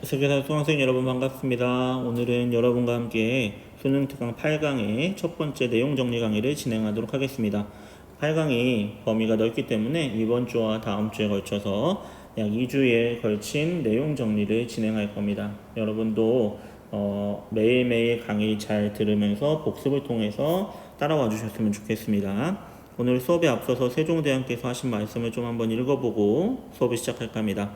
세계사 수강생 여러분 반갑습니다. 오늘은 여러분과 함께 수능 특강 8강의 첫 번째 내용 정리 강의를 진행하도록 하겠습니다. 8강이 범위가 넓기 때문에 이번 주와 다음 주에 걸쳐서 약 2주에 걸친 내용 정리를 진행할 겁니다. 여러분도 매일매일 강의 잘 들으면서 복습을 통해서 따라와 주셨으면 좋겠습니다. 오늘 수업에 앞서서 세종대왕께서 하신 말씀을 좀 한번 읽어보고 수업을 시작할까 합니다.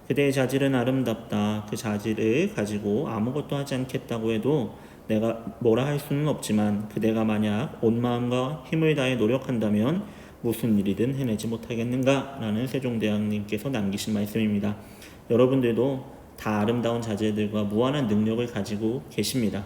그대의 자질은 아름답다. 그 자질을 가지고 아무것도 하지 않겠다고 해도 내가 뭐라 할 수는 없지만 그대가 만약 온 마음과 힘을 다해 노력한다면 무슨 일이든 해내지 못하겠는가? 라는 세종대왕님께서 남기신 말씀입니다. 여러분들도 다 아름다운 자질들과 무한한 능력을 가지고 계십니다.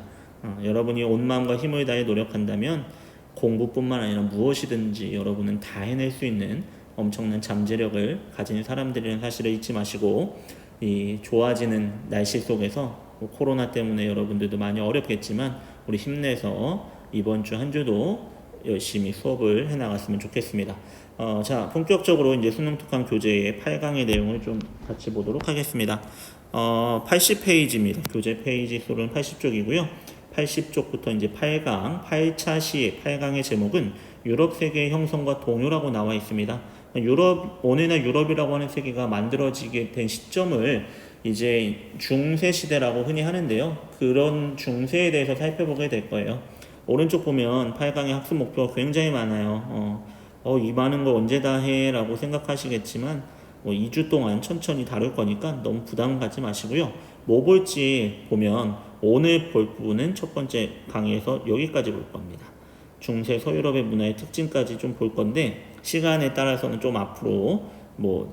여러분이 온 마음과 힘을 다해 노력한다면 공부뿐만 아니라 무엇이든지 여러분은 다 해낼 수 있는 엄청난 잠재력을 가진 사람들이라는 사실을 잊지 마시고, 이 좋아지는 날씨 속에서 코로나 때문에 여러분들도 많이 어렵겠지만 우리 힘내서 이번 주 한 주도 열심히 수업을 해나갔으면 좋겠습니다. 자, 본격적으로 이제 수능 특강 교재의 8강의 내용을 좀 같이 보도록 하겠습니다. 80페이지입니다. 교재 페이지 수는 80쪽이고요. 80쪽부터 이제 8강, 8차 시 8강의 제목은 유럽 세계의 형성과 동요라고 나와 있습니다. 오늘날 유럽이라고 하는 세계가 만들어지게 된 시점을 이제 중세 시대라고 흔히 하는데요. 그런 중세에 대해서 살펴보게 될 거예요. 오른쪽 보면 8강의 학습 목표가 굉장히 많아요. 이 많은 거 언제 다 해? 라고 생각하시겠지만 2주 동안 천천히 다룰 거니까 너무 부담 갖지 마시고요. 뭐 볼지 보면 오늘 볼 부분은 첫 번째 강의에서 여기까지 볼 겁니다. 중세 서유럽의 문화의 특징까지 좀 볼 건데 시간에 따라서는 좀 앞으로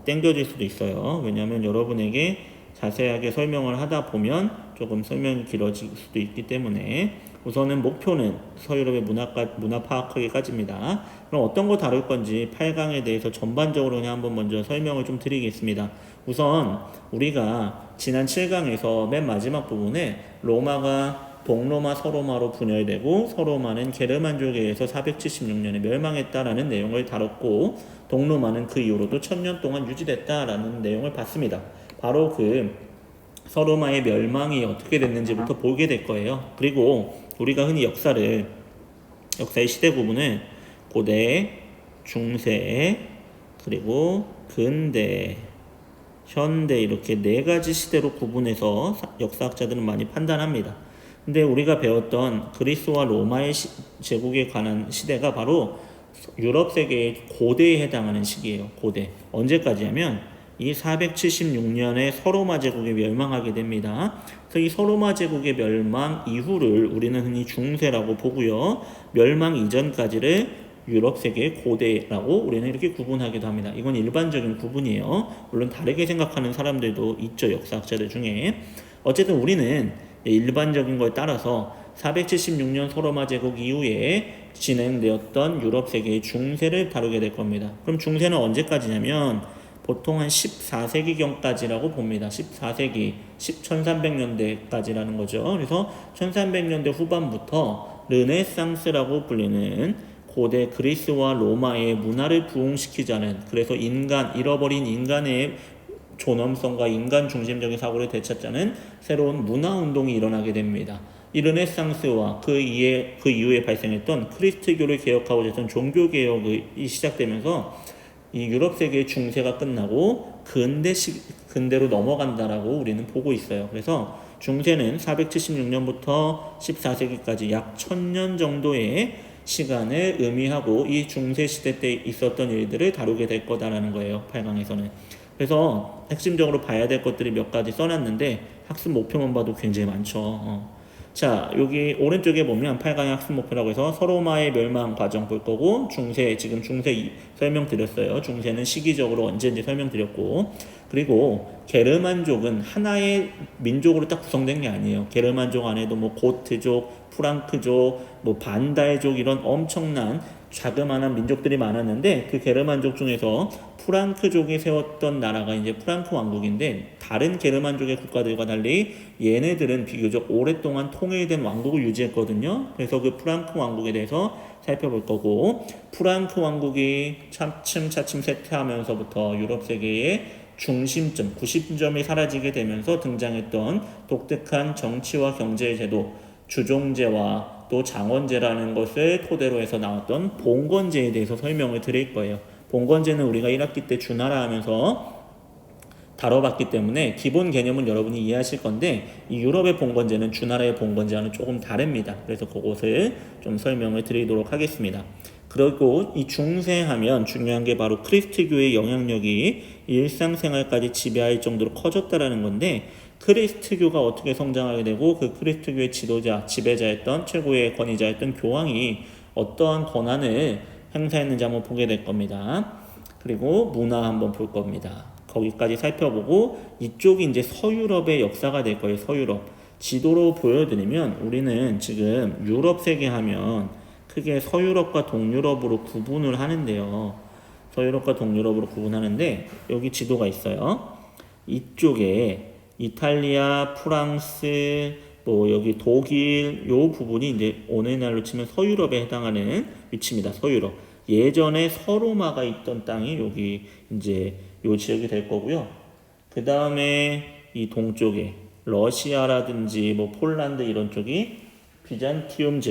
땡겨질 수도 있어요. 왜냐하면 여러분에게 자세하게 설명을 하다 보면 조금 설명이 길어질 수도 있기 때문에 우선은 목표는 서유럽의 문화 파악하기까지입니다. 그럼 어떤 거 다룰 건지 8강에 대해서 전반적으로 그냥 한번 먼저 설명을 좀 드리겠습니다. 우선 우리가 지난 7강에서 맨 마지막 부분에 로마가 동로마, 서로마로 분열되고 서로마는 게르만족에 의해서 476년에 멸망했다라는 내용을 다뤘고 동로마는 그 이후로도 1000년 동안 유지됐다라는 내용을 봤습니다. 바로 그 서로마의 멸망이 어떻게 됐는지부터 보게 될 거예요. 그리고 우리가 흔히 역사의 시대 구분을 고대, 중세, 그리고 근대, 현대 이렇게 네 가지 시대로 구분해서 역사학자들은 많이 판단합니다. 근데 우리가 배웠던 그리스와 로마의 제국에 관한 시대가 바로 유럽 세계의 고대에 해당하는 시기예요. 고대. 언제까지 하면 이 476년에 서로마 제국이 멸망하게 됩니다. 그래서 이 서로마 제국의 멸망 이후를 우리는 흔히 중세라고 보고요. 멸망 이전까지를 유럽 세계의 고대라고 우리는 이렇게 구분하기도 합니다. 이건 일반적인 구분이에요. 물론 다르게 생각하는 사람들도 있죠. 역사학자들 중에. 어쨌든 우리는 일반적인 걸 따라서 476년 서로마 제국 이후에 진행되었던 유럽 세계의 중세를 다루게 될 겁니다. 그럼 중세는 언제까지냐면 보통 한 14세기경까지라고 봅니다. 14세기, 1300년대까지라는 거죠. 그래서 1300년대 후반부터 르네상스라고 불리는 고대 그리스와 로마의 문화를 부흥시키자는, 그래서 잃어버린 인간의 존엄성과 인간 중심적인 사고를 되찾자는 새로운 문화운동이 일어나게 됩니다. 이 르네상스와 그 이후에 발생했던 크리스트교를 개혁하고자 했던 종교개혁이 시작되면서 이 유럽 세계의 중세가 끝나고 근대로 넘어간다라고 우리는 보고 있어요. 그래서 중세는 476년부터 14세기까지 약 1000년 정도의 시간을 의미하고 이 중세 시대 때 있었던 일들을 다루게 될 거다라는 거예요. 8강에서는. 그래서 핵심적으로 봐야 될 것들이 몇 가지 써놨는데 학습 목표만 봐도 굉장히 많죠. 자, 여기 오른쪽에 보면 8강의 학습 목표라고 해서 서로마의 멸망 과정 볼 거고, 지금 중세 설명드렸어요. 중세는 시기적으로 언제인지 설명드렸고, 그리고 게르만족은 하나의 민족으로 딱 구성된 게 아니에요. 게르만족 안에도 고트족, 프랑크족, 반다이족 이런 엄청난 자그마한 민족들이 많았는데 그 게르만족 중에서 프랑크족이 세웠던 나라가 이제 프랑크 왕국인데, 다른 게르만족의 국가들과 달리 얘네들은 비교적 오랫동안 통일된 왕국을 유지했거든요. 그래서 그 프랑크 왕국에 대해서 살펴볼 거고, 프랑크 왕국이 차츰 쇠퇴하면서부터 유럽 세계에 중심점, 구심점이 사라지게 되면서 등장했던 독특한 정치와 경제 제도, 주종제와 또 장원제라는 것을 토대로 해서 나왔던 봉건제에 대해서 설명을 드릴 거예요. 봉건제는 우리가 1학기 때 주나라 하면서 다뤄봤기 때문에 기본 개념은 여러분이 이해하실 건데, 이 유럽의 봉건제는 주나라의 봉건제와는 조금 다릅니다. 그래서 그것을 좀 설명을 드리도록 하겠습니다. 그리고 이 중세하면 중요한 게 바로 크리스트교의 영향력이 일상생활까지 지배할 정도로 커졌다라는 건데, 크리스트교가 어떻게 성장하게 되고 그 크리스트교의 지도자, 지배자였던 최고의 권위자였던 교황이 어떠한 권한을 행사했는지 한번 보게 될 겁니다. 그리고 문화 한번 볼 겁니다. 거기까지 살펴보고 이쪽이 이제 서유럽의 역사가 될 거예요. 서유럽. 지도로 보여드리면 우리는 지금 유럽 세계 하면 크게 서유럽과 동유럽으로 구분을 하는데요. 서유럽과 동유럽으로 구분하는데 여기 지도가 있어요. 이쪽에 이탈리아, 프랑스, 뭐 여기 독일 요 부분이 이제 오늘날로 치면 서유럽에 해당하는 위치입니다. 서유럽. 예전에 서로마가 있던 땅이 여기 이제 요 지역이 될 거고요. 그 다음에 이 동쪽에 러시아라든지 뭐 폴란드 이런 쪽이 비잔티움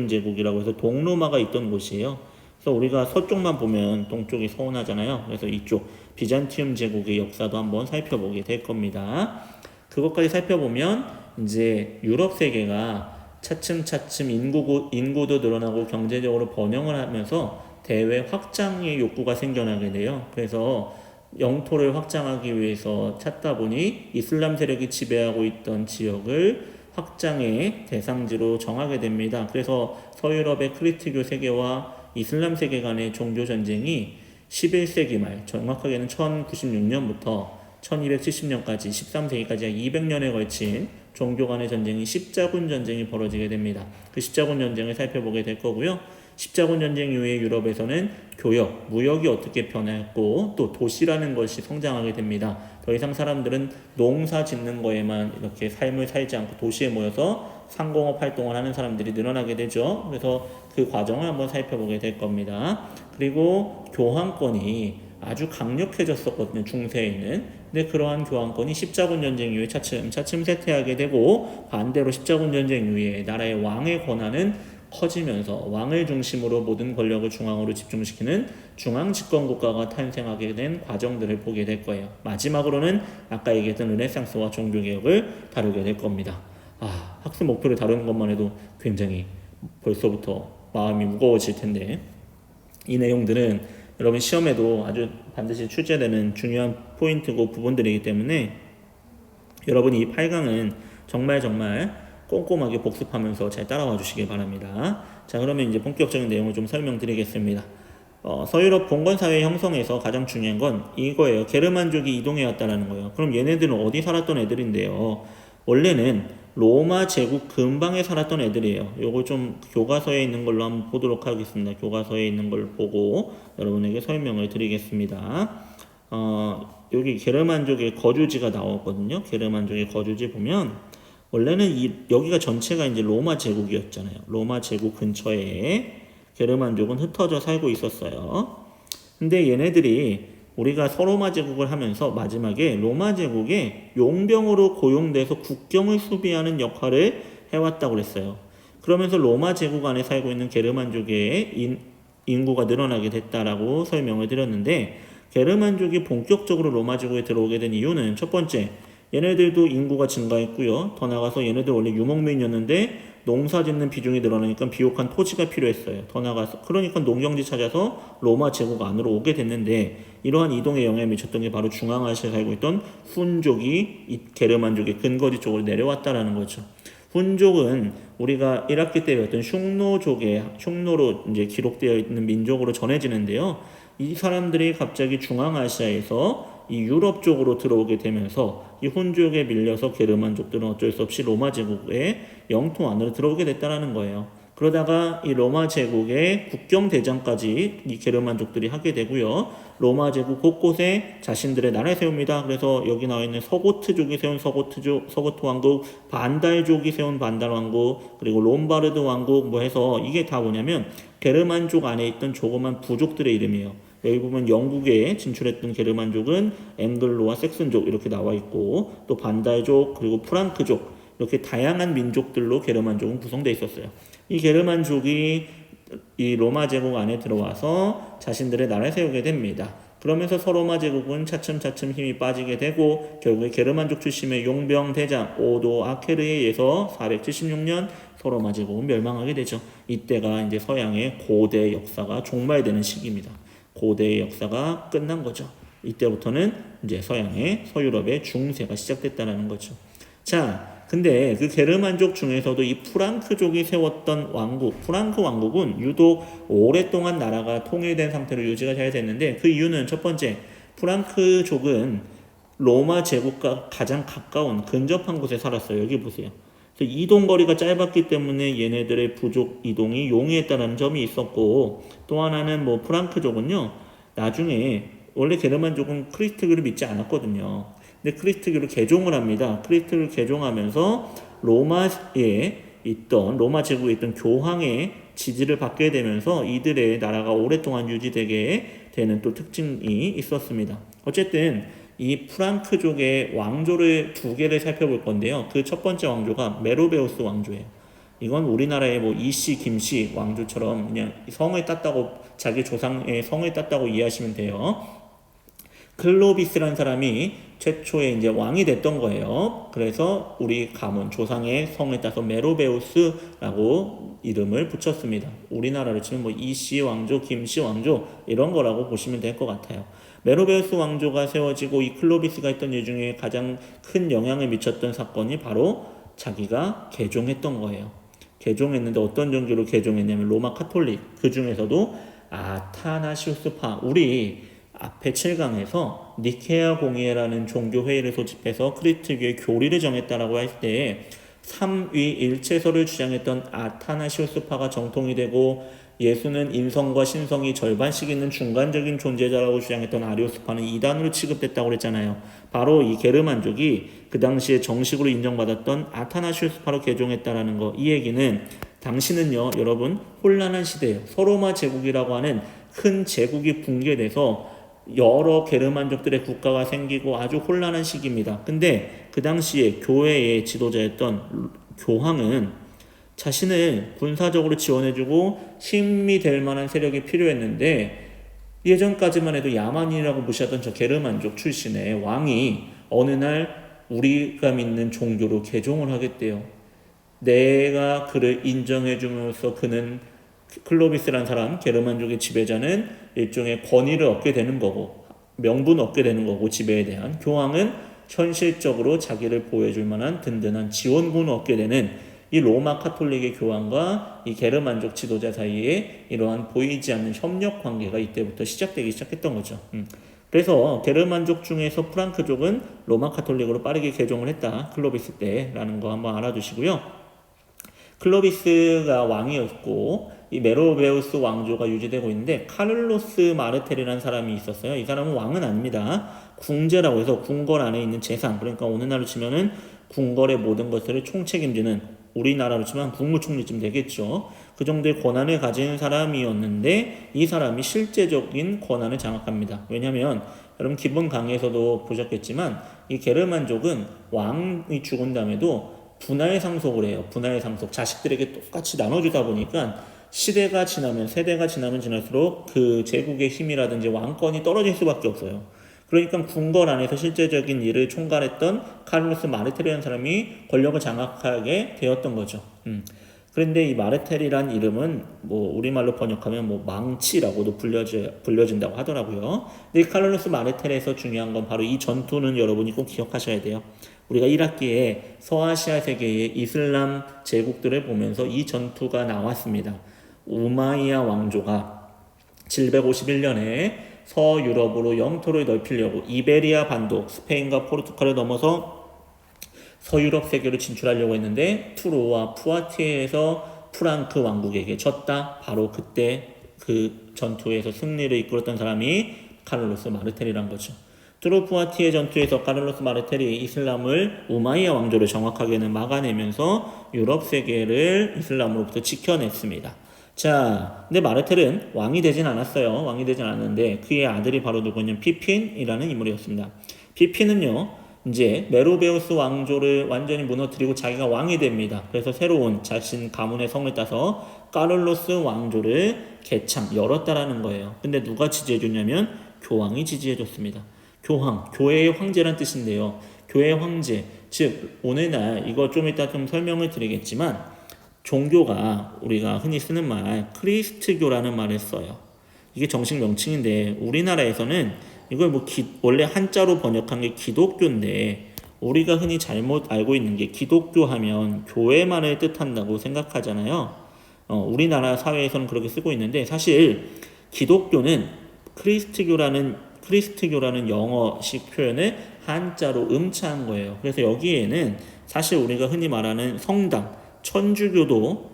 제국이라고 해서 동로마가 있던 곳이에요. 그래서 우리가 서쪽만 보면 동쪽이 서운하잖아요. 그래서 이쪽 비잔티움 제국의 역사도 한번 살펴보게 될 겁니다. 그것까지 살펴보면 이제 유럽 세계가 차츰차츰 인구도 늘어나고 경제적으로 번영을 하면서 대외 확장의 욕구가 생겨나게 돼요. 그래서 영토를 확장하기 위해서 찾다 보니 이슬람 세력이 지배하고 있던 지역을 확장의 대상지로 정하게 됩니다. 그래서 서유럽의 크리스트교 세계와 이슬람 세계 간의 종교 전쟁이 11세기 말, 정확하게는 1096년부터 1270년까지 13세기까지 약 200년에 걸친 종교 간의 전쟁이 십자군 전쟁이 벌어지게 됩니다. 그 십자군 전쟁을 살펴보게 될 거고요. 십자군 전쟁 이후에 유럽에서는 교역, 무역이 어떻게 변했고 또 도시라는 것이 성장하게 됩니다. 더 이상 사람들은 농사 짓는 거에만 이렇게 삶을 살지 않고 도시에 모여서 상공업 활동을 하는 사람들이 늘어나게 되죠. 그래서 그 과정을 한번 살펴보게 될 겁니다. 그리고 교황권이 아주 강력해졌었거든요. 중세에는. 근데 그러한 교황권이 십자군 전쟁 이후에 차츰 쇠퇴하게 되고, 반대로 십자군 전쟁 이후에 나라의 왕의 권한은 커지면서 왕을 중심으로 모든 권력을 중앙으로 집중시키는 중앙 집권 국가가 탄생하게 된 과정들을 보게 될 거예요. 마지막으로는 아까 얘기했던 르네상스와 종교개혁을 다루게 될 겁니다. 학습 목표를 다루는 것만 해도 굉장히 벌써부터 마음이 무거워질 텐데, 이 내용들은 여러분 시험에도 아주 반드시 출제되는 중요한 포인트고 부분들이기 때문에 여러분이 이 8강은 정말 꼼꼼하게 복습하면서 잘 따라와 주시기 바랍니다. 자, 그러면 이제 본격적인 내용을 좀 설명드리겠습니다. 서유럽 봉건사회 형성에서 가장 중요한 건 이거예요. 게르만족이 이동해 왔다는 거예요. 그럼 얘네들은 어디 살았던 애들인데요? 원래는 로마 제국 근방에 살았던 애들이에요. 요거 좀 교과서에 있는 걸로 한번 보도록 하겠습니다. 교과서에 있는 걸 보고 여러분에게 설명을 드리겠습니다. 여기 게르만족의 거주지가 나오거든요. 게르만족의 거주지 보면 원래는 여기가 전체가 이제 로마 제국이었잖아요. 로마 제국 근처에 게르만족은 흩어져 살고 있었어요. 근데 얘네들이 우리가 서로마 제국을 하면서 마지막에 로마 제국에 용병으로 고용돼서 국경을 수비하는 역할을 해왔다고 그랬어요. 그러면서 로마 제국 안에 살고 있는 게르만족의 인구가 늘어나게 됐다라고 설명을 드렸는데, 게르만족이 본격적으로 로마 제국에 들어오게 된 이유는 첫 번째, 얘네들도 인구가 증가했고요. 더 나아가서 얘네들 원래 유목민이었는데 농사 짓는 비중이 늘어나니까 비옥한 토지가 필요했어요. 더 나아가서 그러니까 농경지 찾아서 로마 제국 안으로 오게 됐는데, 이러한 이동에 영향을 미쳤던 게 바로 중앙아시아에 살고 있던 훈족이 이 게르만족의 근거지 쪽으로 내려왔다라는 거죠. 훈족은 우리가 1학기 때 배웠던 흉노로 이제 기록되어 있는 민족으로 전해지는데요. 이 사람들이 갑자기 중앙아시아에서 이 유럽 쪽으로 들어오게 되면서 이 훈족에 밀려서 게르만족들은 어쩔 수 없이 로마 제국의 영토 안으로 들어오게 됐다는 거예요. 그러다가 이 로마 제국의 국경 대장까지 이 게르만족들이 하게 되고요. 로마 제국 곳곳에 자신들의 나라를 세웁니다. 그래서 여기 나와 있는 서고트족이 세운 서고트 왕국, 반달족이 세운 반달 왕국, 그리고 롬바르드 왕국 뭐 해서 이게 다 뭐냐면 게르만족 안에 있던 조그만 부족들의 이름이에요. 여기 보면 영국에 진출했던 게르만족은 앵글로와 색슨족 이렇게 나와 있고 또 반다이족 그리고 프랑크족 이렇게 다양한 민족들로 게르만족은 구성되어 있었어요. 이 게르만족이 이 로마 제국 안에 들어와서 자신들의 나라를 세우게 됩니다. 그러면서 서로마 제국은 차츰차츰 힘이 빠지게 되고 결국에 게르만족 출신의 용병 대장 오도 아케르에 의해서 476년 서로마 제국은 멸망하게 되죠. 이때가 이제 서양의 고대 역사가 종말되는 시기입니다. 고대의 역사가 끝난 거죠. 이때부터는 이제 서양의 서유럽의 중세가 시작됐다는 거죠. 자, 근데 그 게르만족 중에서도 이 프랑크족이 세웠던 왕국, 프랑크 왕국은 유독 오랫동안 나라가 통일된 상태로 유지가 잘 됐는데 그 이유는 첫 번째, 프랑크족은 로마 제국과 가장 가까운 근접한 곳에 살았어요. 여기 보세요. 그래서 이동거리가 짧았기 때문에 얘네들의 부족 이동이 용이했다는 점이 있었고 또 하나는 뭐 프랑크족은요 나중에 원래 게르만족은 크리스트교를 믿지 않았거든요. 근데 크리스트교를 개종을 합니다. 크리스트를 개종하면서 로마에 있던 로마 제국에 있던 교황의 지지를 받게 되면서 이들의 나라가 오랫동안 유지되게 되는 또 특징이 있었습니다. 어쨌든 이 프랑크족의 왕조를 두 개를 살펴볼 건데요. 그 첫 번째 왕조가 메로베우스 왕조예요. 이건 우리나라의 뭐 이씨, 김씨 왕조처럼 그냥 성을 땄다고 자기 조상의 성을 땄다고 이해하시면 돼요. 클로비스라는 사람이 최초에 이제 왕이 됐던 거예요. 그래서 우리 가문 조상의 성을 따서 메로베우스라고 이름을 붙였습니다. 우리나라로 치면 뭐 이씨 왕조, 김씨 왕조 이런 거라고 보시면 될 것 같아요. 메로베우스 왕조가 세워지고 이 클로비스가 했던 일 중에 가장 큰 영향을 미쳤던 사건이 바로 자기가 개종했던 거예요. 개종했는데 어떤 종교로 개종했냐면 로마 카톨릭. 그 중에서도 아타나시우스파, 우리 앞에 7강에서 니케아 공의회라는 종교회의를 소집해서 크리스트교의 교리를 정했다라고 할 때 삼위일체설을 주장했던 아타나시우스파가 정통이 되고 예수는 인성과 신성이 절반씩 있는 중간적인 존재자라고 주장했던 아리오스파는 이단으로 취급됐다고 그랬잖아요. 바로 이 게르만족이 그 당시에 정식으로 인정받았던 아타나시우스파로 개종했다라는 거. 이 얘기는 당시는요 여러분 혼란한 시대예요. 서로마 제국이라고 하는 큰 제국이 붕괴돼서 여러 게르만족들의 국가가 생기고 아주 혼란한 시기입니다. 근데 그 당시에 교회의 지도자였던 교황은 자신을 군사적으로 지원해주고 힘이 될 만한 세력이 필요했는데 예전까지만 해도 야만인이라고 무시하던 저 게르만족 출신의 왕이 어느 날 우리가 믿는 종교로 개종을 하겠대요. 내가 그를 인정해줌으로써 그는 클로비스라는 사람, 게르만족의 지배자는 일종의 권위를 얻게 되는 거고 명분을 얻게 되는 거고 지배에 대한 교황은 현실적으로 자기를 보호해줄 만한 든든한 지원군을 얻게 되는 이 로마 카톨릭의 교황과 이 게르만족 지도자 사이에 이러한 보이지 않는 협력 관계가 이때부터 시작되기 시작했던 거죠. 그래서 게르만족 중에서 프랑크족은 로마 카톨릭으로 빠르게 개종을 했다. 클로비스 때라는 거 한번 알아두시고요. 클로비스가 왕이었고 이 메로베우스 왕조가 유지되고 있는데 카를로스 마르텔이라는 사람이 있었어요. 이 사람은 왕은 아닙니다. 궁제라고 해서 궁궐 안에 있는 재산, 그러니까 오늘날로 치면은 궁궐의 모든 것들을 총책임지는, 우리나라로 치면 국무총리쯤 되겠죠. 그 정도의 권한을 가진 사람이었는데 이 사람이 실제적인 권한을 장악합니다. 왜냐하면 여러분 기본 강의에서도 보셨겠지만 이 게르만족은 왕이 죽은 다음에도 분할 상속을 해요. 분할 상속. 자식들에게 똑같이 나눠주다 보니까 시대가 지나면, 세대가 지나면 지날수록 그 제국의 힘이라든지 왕권이 떨어질 수밖에 없어요. 그러니까 궁궐 안에서 실제적인 일을 총괄했던 카를로스 마르텔이라는 사람이 권력을 장악하게 되었던 거죠. 그런데 이 마르텔이란 이름은 뭐 우리말로 번역하면 뭐 망치라고도 불려진다고 하더라고요. 근데 이 카를로스 마르텔에서 중요한 건 바로 이 전투는 여러분이 꼭 기억하셔야 돼요. 우리가 1학기에 서아시아 세계의 이슬람 제국들을 보면서 이 전투가 나왔습니다. 우마이야 왕조가 751년에 서유럽으로 영토를 넓히려고 이베리아 반도, 스페인과 포르투갈을 넘어서 서유럽 세계로 진출하려고 했는데 투로와 푸아티에에서 프랑크 왕국에게 졌다. 바로 그때 그 전투에서 승리를 이끌었던 사람이 카를로스 마르텔이란 거죠. 트로푸아티의 전투에서 카를로스 마르텔이 이슬람을 우마이야 왕조를 정확하게는 막아내면서 유럽 세계를 이슬람으로부터 지켜냈습니다. 자, 근데 마르텔은 왕이 되진 않았어요. 왕이 되진 않았는데 그의 아들이 바로 누구냐면 피핀이라는 인물이었습니다. 피핀은요, 이제 메로베우스 왕조를 완전히 무너뜨리고 자기가 왕이 됩니다. 그래서 새로운 자신 가문의 성을 따서 까를로스 왕조를 개창 열었다라는 거예요. 근데 누가 지지해줬냐면 교황이 지지해줬습니다. 교황, 교회의 황제란 뜻인데요. 교회의 황제, 즉 오늘날 이거 좀 이따 좀 설명을 드리겠지만 종교가 우리가 흔히 쓰는 말 크리스트교라는 말을 써요. 이게 정식 명칭인데 우리나라에서는 이걸 원래 한자로 번역한 게 기독교인데 우리가 흔히 잘못 알고 있는 게 기독교 하면 교회만을 뜻한다고 생각하잖아요. 우리나라 사회에서는 그렇게 쓰고 있는데 사실 기독교는 크리스트교라는 영어식 표현을 한자로 음차한 거예요. 그래서 여기에는 사실 우리가 흔히 말하는 성당, 천주교도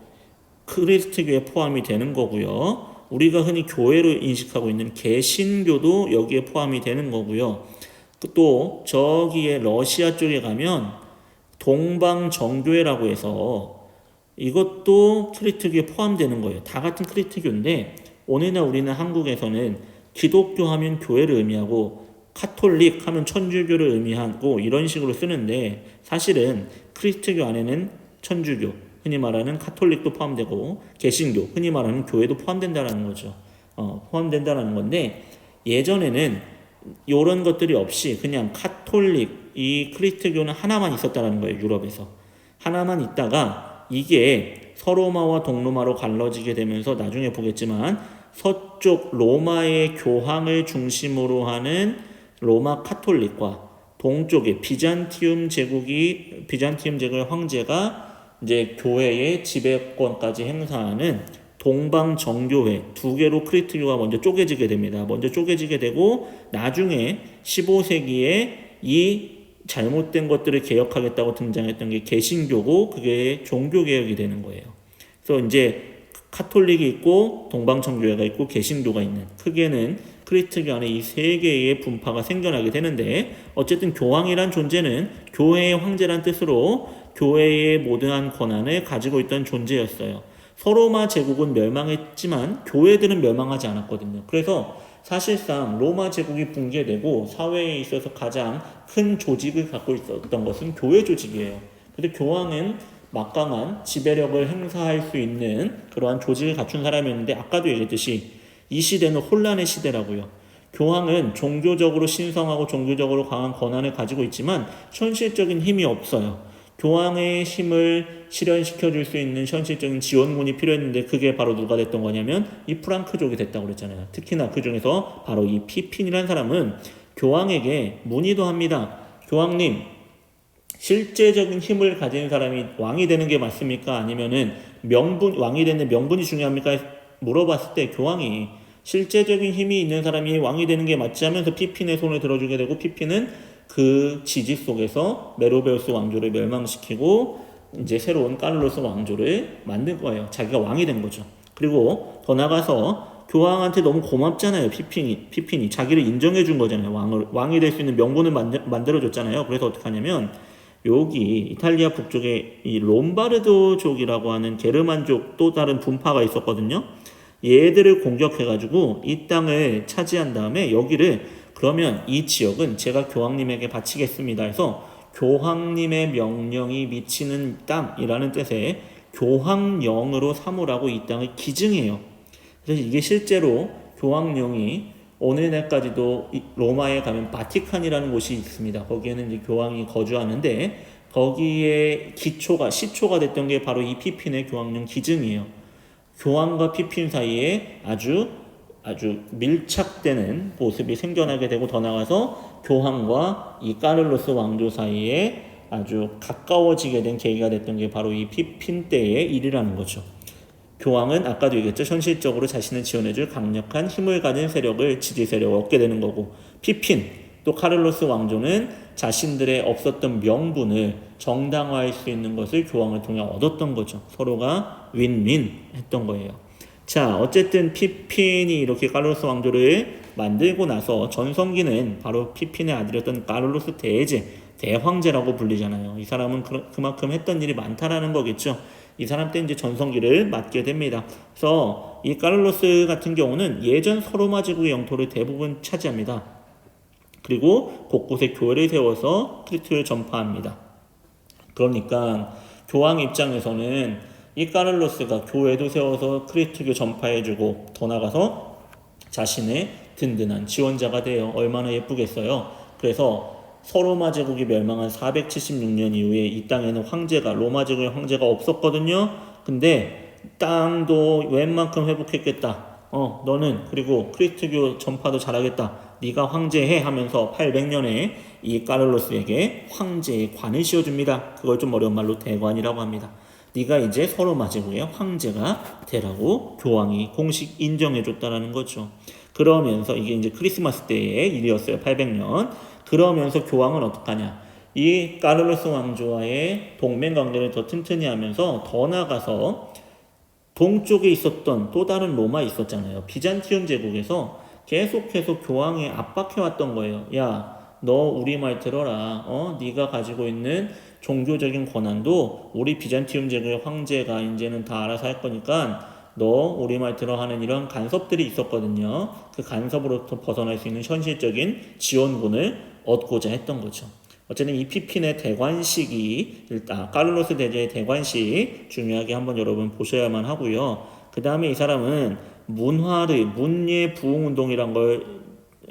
크리스트교에 포함이 되는 거고요. 우리가 흔히 교회로 인식하고 있는 개신교도 여기에 포함이 되는 거고요. 또 저기에 러시아 쪽에 가면 동방정교회라고 해서 이것도 크리스트교에 포함되는 거예요. 다 같은 크리스트교인데 오늘날 우리는 한국에서는 기독교 하면 교회를 의미하고 카톨릭 하면 천주교를 의미하고 이런 식으로 쓰는데 사실은 크리스트교 안에는 천주교, 흔히 말하는 카톨릭도 포함되고 개신교, 흔히 말하는 교회도 포함된다는 거죠. 포함된다는 건데 예전에는 이런 것들이 없이 그냥 카톨릭, 이 크리스트교는 하나만 있었다는 거예요. 유럽에서. 하나만 있다가 이게 서로마와 동로마로 갈라지게 되면서 나중에 보겠지만 서쪽 로마의 교황을 중심으로 하는 로마 카톨릭과 동쪽의 비잔티움 제국의 황제가 이제 교회의 지배권까지 행사하는 동방정교회 두 개로 크리스트교가 먼저 쪼개지게 됩니다. 먼저 쪼개지게 되고 나중에 15세기에 이 잘못된 것들을 개혁하겠다고 등장했던 게 개신교고 그게 종교개혁이 되는 거예요. 그래서 이제 카톨릭이 있고 동방정교회가 있고 개신교가 있는 크게는 크리스트교 안에 이 세 개의 분파가 생겨나게 되는데 어쨌든 교황이란 존재는 교회의 황제란 뜻으로 교회의 모든 권한을 가지고 있던 존재였어요. 서로마 제국은 멸망했지만 교회들은 멸망하지 않았거든요. 그래서 사실상 로마 제국이 붕괴되고 사회에 있어서 가장 큰 조직을 갖고 있었던 것은 교회 조직이에요. 근데 교황은 막강한 지배력을 행사할 수 있는 그러한 조직을 갖춘 사람이었는데 아까도 얘기했듯이 이 시대는 혼란의 시대라고요. 교황은 종교적으로 신성하고 종교적으로 강한 권한을 가지고 있지만 현실적인 힘이 없어요. 교황의 힘을 실현시켜 줄 수 있는 현실적인 지원군이 필요했는데 그게 바로 누가 됐던 거냐면 이 프랑크족이 됐다고 그랬잖아요. 특히나 그 중에서 바로 이 피핀이라는 사람은 교황에게 문의도 합니다. 교황님, 실제적인 힘을 가진 사람이 왕이 되는 게 맞습니까? 아니면은 왕이 되는 명분이 중요합니까? 물어봤을 때 교황이 실제적인 힘이 있는 사람이 왕이 되는 게 맞지 하면서 피핀의 손을 들어주게 되고 피핀은 그 지지 속에서 메로베우스 왕조를 멸망시키고 이제 새로운 까를로스 왕조를 만든 거예요. 자기가 왕이 된 거죠. 그리고 더 나가서 교황한테 너무 고맙잖아요. 피핀이 자기를 인정해 준 거잖아요. 왕이 될 수 있는 명분을 만들어 줬잖아요. 그래서 어떻게 하냐면 여기 이탈리아 북쪽에 이 롬바르도족이라고 하는 게르만족 또 다른 분파가 있었거든요. 얘들을 공격해가지고 이 땅을 차지한 다음에 여기를 그러면 이 지역은 제가 교황님에게 바치겠습니다 해서 교황님의 명령이 미치는 땅이라는 뜻의 교황령으로 삼으라고 이 땅을 기증해요. 그래서 이게 실제로 교황령이 오늘날까지도 로마에 가면 바티칸이라는 곳이 있습니다. 거기에는 이제 교황이 거주하는데 거기에 시초가 됐던 게 바로 이 피핀의 교황령 기증이에요. 교황과 피핀 사이에 아주 밀착되는 모습이 생겨나게 되고 더 나아가서 교황과 이 까를로스 왕조 사이에 아주 가까워지게 된 계기가 됐던 게 바로 이 피핀 때의 일이라는 거죠. 교황은 아까도 얘기했죠. 현실적으로 자신을 지원해줄 강력한 힘을 가진 지지 세력을 얻게 되는 거고 피핀 또 카를로스 왕조는 자신들의 없었던 명분을 정당화할 수 있는 것을 교황을 통해 얻었던 거죠. 서로가 윈윈 했던 거예요. 자, 어쨌든 피핀이 이렇게 까를로스 왕조를 만들고 나서 전성기는 바로 피핀의 아들이었던 까를로스 대제라고 불리잖아요. 이 사람은 그만큼 했던 일이 많다라는 거겠죠. 이 사람 때 이제 전성기를 맞게 됩니다. 그래서 이 카를로스 같은 경우는 예전 서로마 제국의 영토를 대부분 차지합니다. 그리고 곳곳에 교회를 세워서 크리스토를 전파합니다. 그러니까 교황 입장에서는 이 카를로스가 교회도 세워서 크리스토교 전파해주고 더 나가서 자신의 든든한 지원자가 되어 얼마나 예쁘겠어요. 그래서 서로마 제국이 멸망한 476년 이후에 이 땅에는 황제가 로마 제국의 황제가 없었거든요. 근데 땅도 웬만큼 회복했겠다. 너는 그리고 크리스토교 전파도 잘하겠다. 네가 황제해 하면서 800년에 이 카를로스에게 황제의 관을 씌워줍니다. 그걸 좀 어려운 말로 대관이라고 합니다. 네가 이제 서로마 제국의 황제가 되라고 교황이 공식 인정해줬다라는 거죠. 그러면서 이게 이제 크리스마스 때의 일이었어요. 800년. 그러면서 교황은 어떡하냐. 이 카를로스 왕조와의 동맹관계를 더 튼튼히 하면서 더 나아가서 동쪽에 있었던 또 다른 로마 있었잖아요. 비잔티움 제국에서 계속해서 교황에 압박해왔던 거예요. 야, 너 우리 말 들어라. 네가 가지고 있는 종교적인 권한도 우리 비잔티움 제국의 황제가 이제는 다 알아서 할 거니까 너 우리 말 들어 하는 이런 간섭들이 있었거든요. 그 간섭으로부터 벗어날 수 있는 현실적인 지원군을 얻고자 했던 거죠. 어쨌든 이 피핀의 대관식이 일단 카를로스 대제의 대관식 중요하게 한번 여러분 보셔야만 하고요. 그 다음에 이 사람은 문예 부흥 운동이란 걸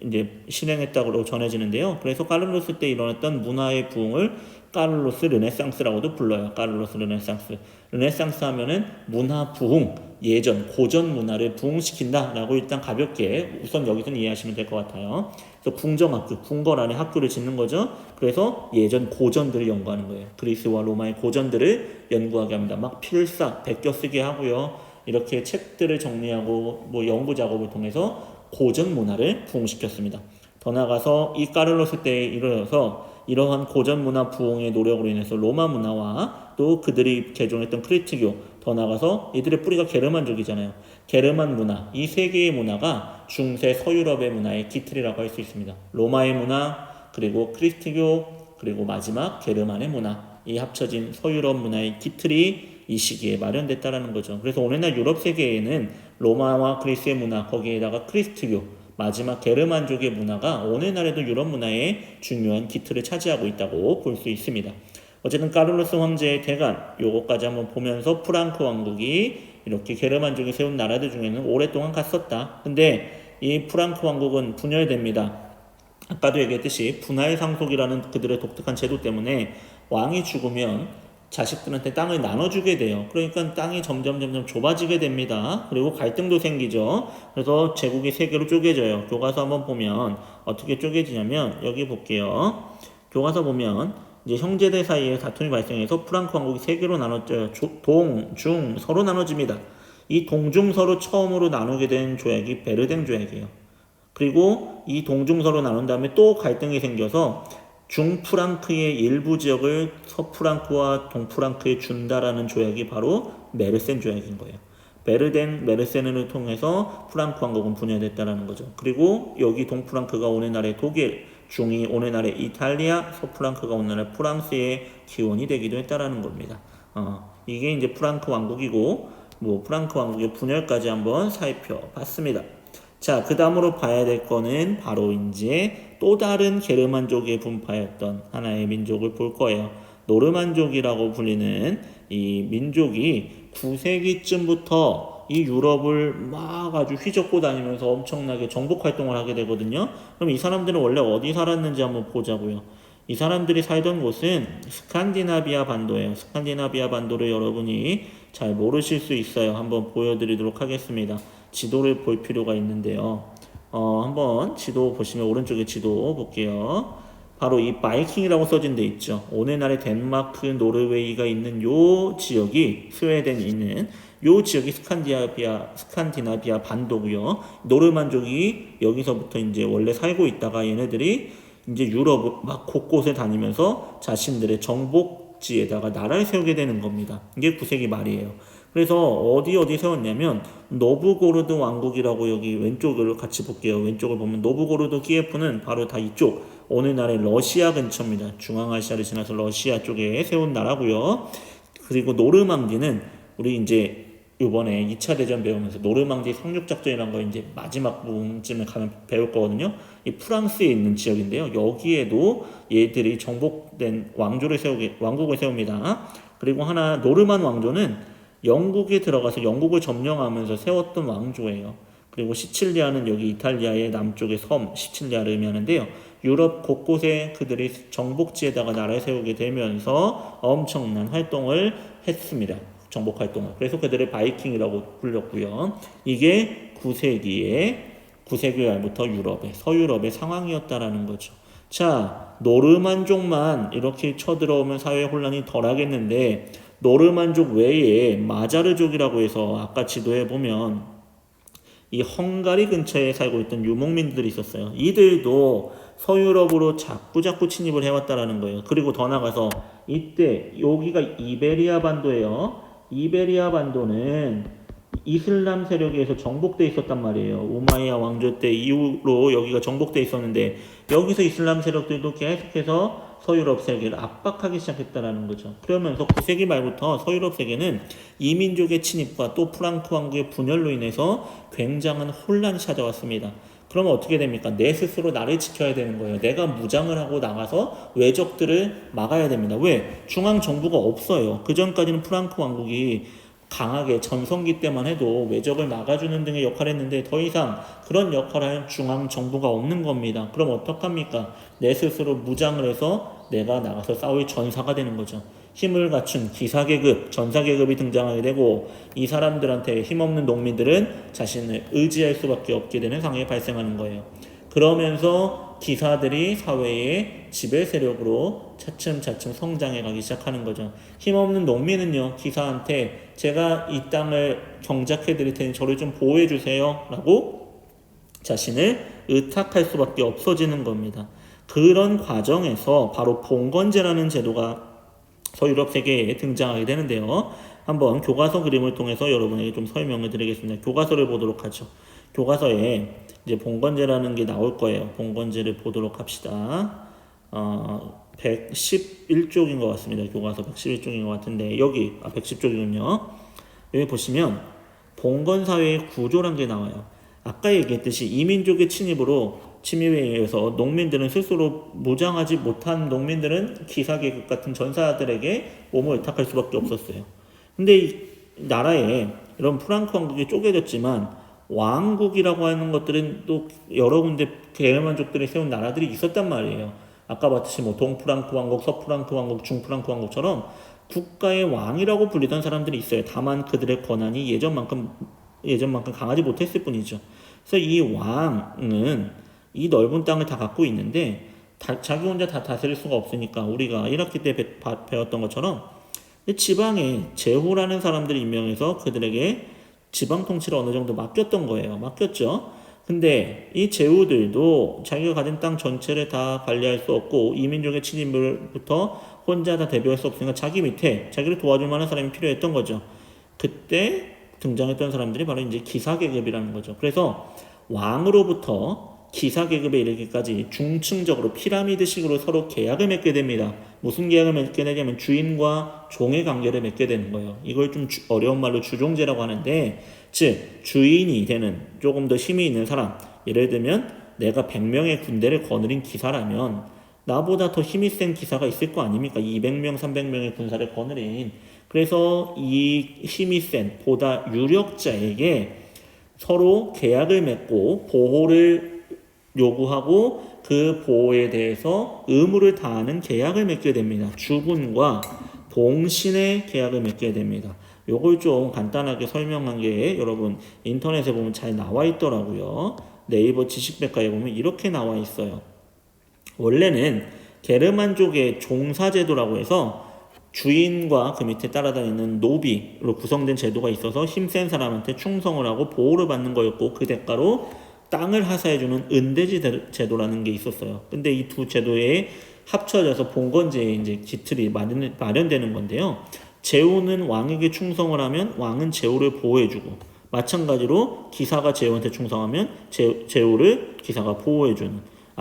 이제 실행했다고 전해지는데요. 그래서 카를로스 때 일어났던 문화의 부흥을 카를로스 르네상스라고도 불러요. 카를로스 르네상스. 르네상스 하면은 문화 부흥, 예전 고전 문화를 부흥시킨다라고 일단 가볍게 우선 여기서는 이해하시면 될 것 같아요. 그래서 궁정학교, 궁궐 안에 학교를 짓는 거죠. 그래서 예전 고전들을 연구하는 거예요. 그리스와 로마의 고전들을 연구하게 합니다. 막 필사, 베껴쓰기 하고요. 이렇게 책들을 정리하고 뭐 연구 작업을 통해서 고전 문화를 부흥시켰습니다. 더 나아가서 이 카를로스 때에 이르러서 이러한 고전 문화 부흥의 노력으로 인해서 로마 문화와 또 그들이 개종했던 크리스토교, 더 나아가서 이들의 뿌리가 게르만족이잖아요. 게르만 문화, 이 세 개의 문화가 중세 서유럽의 문화의 기틀이라고 할 수 있습니다. 로마의 문화, 그리고 크리스토교, 그리고 마지막 게르만의 문화, 이 합쳐진 서유럽 문화의 기틀이 이 시기에 마련됐다라는 거죠. 그래서 오늘날 유럽 세계에는 로마와 그리스의 문화, 거기에다가 크리스토교, 마지막 게르만족의 문화가 오늘날에도 유럽 문화의 중요한 기틀을 차지하고 있다고 볼 수 있습니다. 어쨌든 카를로스 황제의 대관, 요거까지 한번 보면서 프랑크 왕국이 이렇게 게르만족이 세운 나라들 중에는 오랫동안 갔었다. 근데 이 프랑크 왕국은 분열됩니다. 아까도 얘기했듯이 분할 상속이라는 그들의 독특한 제도 때문에 왕이 죽으면 자식들한테 땅을 나눠주게 돼요. 그러니까 땅이 점점 좁아지게 됩니다. 그리고 갈등도 생기죠. 그래서 제국이 세 개로 쪼개져요. 교과서 한번 보면 어떻게 쪼개지냐면 여기 볼게요. 교과서 보면 이제 형제들 사이에 다툼이 발생해서 프랑크 왕국이 세 개로 나눠져요. 동, 중, 서로 나눠집니다. 이 동중서로 처음으로 나누게 된 조약이 베르덴 조약이에요. 그리고 이 동중서로 나눈 다음에 또 갈등이 생겨서 중프랑크의 일부 지역을 서프랑크와 동프랑크에 준다라는 조약이 바로 메르센 조약인 거예요. 베르덴, 메르센을 통해서 프랑크 왕국은 분열됐다라는 거죠. 그리고 여기 동프랑크가 오늘날의 독일, 중이 오늘날의 이탈리아, 서프랑크가 오늘날 프랑스의 기원이 되기도 했다라는 겁니다. 이게 이제 프랑크 왕국이고, 뭐 프랑크 왕국의 분열까지 한번 살펴봤습니다. 자, 그 다음으로 봐야 될 거는 바로 이제 또 다른 게르만족의 분파였던 하나의 민족을 볼 거예요. 노르만족이라고 불리는 이 민족이 9세기쯤부터 이 유럽을 막 아주 휘젓고 다니면서 엄청나게 정복 활동을 하게 되거든요. 그럼 이 사람들은 원래 어디 살았는지 한번 보자고요. 이 사람들이 살던 곳은 스칸디나비아 반도예요. 스칸디나비아 반도를 여러분이 잘 모르실 수 있어요. 한번 보여드리도록 하겠습니다. 지도를 볼 필요가 있는데요. 한번 지도 보시면 오른쪽에 지도 볼게요. 바로 이 바이킹이라고 써진 데 있죠. 오늘날의 덴마크, 노르웨이가 있는 요 지역이 스웨덴이 있는 요 지역이 스칸디나비아 반도고요. 노르만족이 여기서부터 이제 원래 살고 있다가 얘네들이 이제 유럽 막 곳곳에 다니면서 자신들의 정복지에다가 나라를 세우게 되는 겁니다. 이게 9세기 말이에요. 그래서 어디 세웠냐면 노브고르드 왕국이라고 여기 왼쪽을 같이 볼게요. 왼쪽을 보면 노브고르드 키예프는 바로 다 이쪽 오늘날의 러시아 근처입니다. 중앙아시아를 지나서 러시아 쪽에 세운 나라고요. 그리고 노르망디는 우리 이제 이번에 2차 대전 배우면서 노르망디 상륙작전이라는 거 이제 마지막 부분쯤에 가면 배울 거거든요. 이 프랑스에 있는 지역인데요. 여기에도 얘들이 정복된 왕국을 세웁니다. 그리고 하나 노르만 왕조는 영국에 들어가서 영국을 점령하면서 세웠던 왕조예요. 그리고 시칠리아는 여기 이탈리아의 남쪽의 섬 시칠리아를 의미하는데요. 유럽 곳곳에 그들이 정복지에다가 나라를 세우게 되면서 엄청난 활동을 했습니다. 정복 활동을. 그래서 그들을 바이킹이라고 불렸고요. 이게 9세기 말부터 유럽의 서유럽의 상황이었다라는 거죠. 자, 노르만족만 이렇게 쳐들어오면 사회 혼란이 덜하겠는데 노르만족 외에 마자르족이라고 해서 아까 지도에 보면 이 헝가리 근처에 살고 있던 유목민들이 있었어요. 이들도 서유럽으로 자꾸 침입을 해왔다라는 거예요. 그리고 더 나가서 이때 여기가 이베리아 반도예요. 이베리아 반도는 이슬람 세력에 의해서 정복돼 있었단 말이에요. 우마이야 왕조 때 이후로 여기가 정복돼 있었는데 여기서 이슬람 세력들도 계속해서 서유럽 세계를 압박하기 시작했다라는 거죠. 그러면서 9세기 말부터 서유럽 세계는 이민족의 침입과 또 프랑크 왕국의 분열로 인해서 굉장한 혼란이 찾아왔습니다. 그러면 어떻게 됩니까? 내 스스로 나를 지켜야 되는 거예요. 내가 무장을 하고 나가서 외적들을 막아야 됩니다. 왜? 중앙 정부가 없어요. 그 전까지는 프랑크 왕국이 강하게 전성기 때만 해도 외적을 막아주는 등의 역할을 했는데 더 이상 그런 역할을 하는 중앙 정부가 없는 겁니다. 그럼 어떡합니까? 내 스스로 무장을 해서 내가 나가서 싸울 전사가 되는 거죠. 힘을 갖춘 기사계급, 전사계급이 등장하게 되고 이 사람들한테 힘없는 농민들은 자신을 의지할 수밖에 없게 되는 상황이 발생하는 거예요. 그러면서 기사들이 사회의 지배 세력으로 차츰차츰 성장해 가기 시작하는 거죠. 힘없는 농민은요, 기사한테 제가 이 땅을 경작해 드릴 테니 저를 좀 보호해 주세요 라고 자신을 의탁할 수밖에 없어지는 겁니다. 그런 과정에서 바로 봉건제라는 제도가 서유럽 세계에 등장하게 되는데요. 한번 교과서 그림을 통해서 여러분에게 좀 설명을 드리겠습니다. 교과서를 보도록 하죠. 교과서에 이제 봉건제라는 게 나올 거예요. 봉건제를 보도록 합시다. 111쪽인 것 같습니다. 교과서 111쪽인 것 같은데 여기 110쪽이군요. 여기 보시면 봉건사회의 구조란 게 나와요. 아까 얘기했듯이 이민족의 침입에 의해서 농민들은 스스로 무장하지 못한 농민들은 기사계급 같은 전사들에게 몸을 의탁할 수밖에 없었어요. 근데 이 나라에 이런 프랑크 왕국이 쪼개졌지만 왕국이라고 하는 것들은 또 여러 군데 게르만족들이 세운 나라들이 있었단 말이에요. 아까 봤듯이 뭐 동프랑크 왕국, 서프랑크 왕국, 중프랑크 왕국처럼 국가의 왕이라고 불리던 사람들이 있어요. 다만 그들의 권한이 예전만큼 강하지 못했을 뿐이죠. 그래서 이 왕은 이 넓은 땅을 다 갖고 있는데 자기 혼자 다 다스릴 수가 없으니까 우리가 1학기 때 배웠던 것처럼 지방에 제후라는 사람들을 임명해서 그들에게 지방 통치를 어느 정도 맡겼던 거예요. 맡겼죠. 근데 이 제후들도 자기가 가진 땅 전체를 다 관리할 수 없고 이민족의 침입부터 혼자 다 대비할 수 없으니까 자기 밑에 자기를 도와줄 만한 사람이 필요했던 거죠. 그때 등장했던 사람들이 바로 이제 기사계급이라는 거죠. 그래서 왕으로부터 기사계급에 이르기까지 중층적으로 피라미드식으로 서로 계약을 맺게 됩니다. 무슨 계약을 맺게 되냐면 주인과 종의 관계를 맺게 되는 거예요. 이걸 좀 어려운 말로 주종제라고 하는데, 즉 주인이 되는 조금 더 힘이 있는 사람, 예를 들면 내가 100명의 군대를 거느린 기사라면 나보다 더 힘이 센 기사가 있을 거 아닙니까? 200명, 300명의 군사를 거느린. 그래서 이 힘이 센 보다 유력자에게 서로 계약을 맺고 보호를 요구하고 그 보호에 대해서 의무를 다하는 계약을 맺게 됩니다. 주군과 봉신의 계약을 맺게 됩니다. 요걸 좀 간단하게 설명한 게 여러분 인터넷에 보면 잘 나와 있더라고요. 네이버 지식백과에 보면 이렇게 나와 있어요. 원래는 게르만족의 종사제도라고 해서 주인과 그 밑에 따라다니는 노비로 구성된 제도가 있어서 힘센 사람한테 충성을 하고 보호를 받는 거였고 그 대가로 땅을 하사해주는 은대지 제도라는 게 있었어요. 근데 이 두 제도에 합쳐져서 봉건제의 이제 기틀이 마련되는 건데요. 제후는 왕에게 충성을 하면 왕은 제후를 보호해주고, 마찬가지로 기사가 제후한테 충성하면 제후를 기사가 보호해주는,